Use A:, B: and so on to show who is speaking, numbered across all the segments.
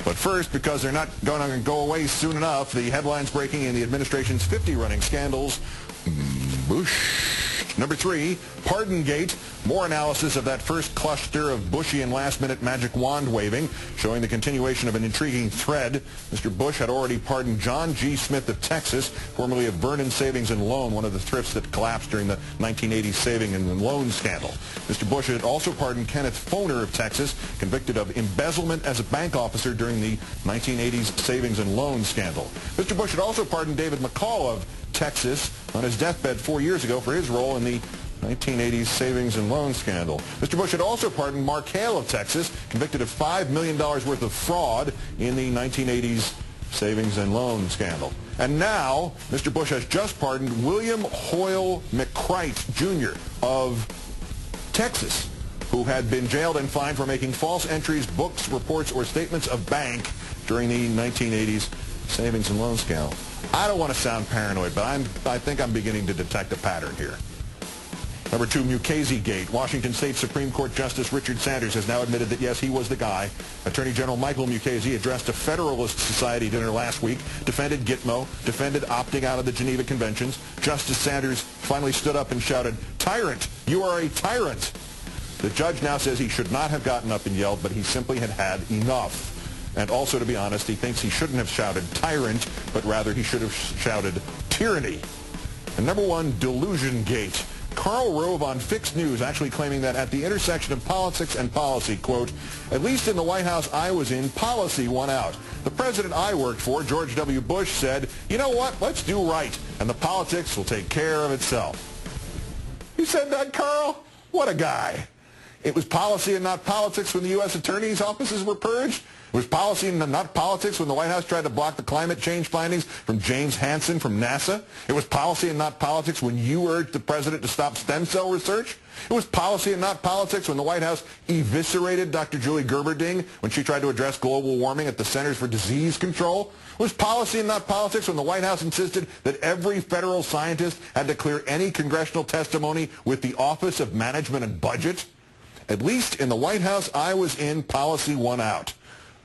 A: But first, because they're not going to go away soon enough, the headlines breaking in the administration's 50 running scandals. Bush. Number 3, Pardon-Gate. More analysis of that first cluster of Bushy and last-minute magic wand waving, showing the continuation of an intriguing thread. Mr. Bush had already pardoned John G. Smith of Texas, formerly of Vernon Savings and Loan, one of the thrifts that collapsed during the 1980s saving and loan scandal. Mr. Bush had also pardoned Kenneth Foner of Texas, convicted of embezzlement as a bank officer during the 1980s savings and loan scandal. Mr. Bush had also pardoned David McCall of Texas on his deathbed 4 years ago for his role in the 1980s savings and loan scandal. Mr. Bush had also pardoned Mark Hale of Texas, convicted of $5 million worth of fraud in the 1980s savings and loan scandal. And now, Mr. Bush has just pardoned William Hoyle McCrite, Jr. of Texas, who had been jailed and fined for making false entries, books, reports, or statements of bank during the 1980s savings and loan scandal. I don't want to sound paranoid, but I think I'm beginning to detect a pattern here. Number 2, Mukasey-Gate. Washington State Supreme Court Justice Richard Sanders has now admitted that, yes, he was the guy. Attorney General Michael Mukasey addressed a Federalist Society dinner last week, defended Gitmo, defended opting out of the Geneva Conventions. Justice Sanders finally stood up and shouted, "Tyrant, you are a tyrant." The judge now says he should not have gotten up and yelled, but he simply had had enough. And also, to be honest, he thinks he shouldn't have shouted tyrant, but rather he should have shouted tyranny. And number 1, Delusion-Gate. Karl Rove on Fixed News actually claiming that at the intersection of politics and policy, quote, "At least in the White House I was in, policy won out. The president I worked for, George W. Bush, said, you know what, let's do right, and the politics will take care of itself." You said that, Karl? What a guy. It was policy and not politics when the U.S. attorney's offices were purged. It was policy and not politics when the White House tried to block the climate change findings from James Hansen from NASA. It was policy and not politics when you urged the president to stop stem cell research. It was policy and not politics when the White House eviscerated Dr. Julie Gerberding when she tried to address global warming at the Centers for Disease Control. It was policy and not politics when the White House insisted that every federal scientist had to clear any congressional testimony with the Office of Management and Budget. At least in the White House I was in, policy won out.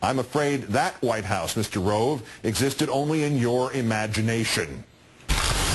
A: I'm afraid that White House, Mr. Rove, existed only in your imagination.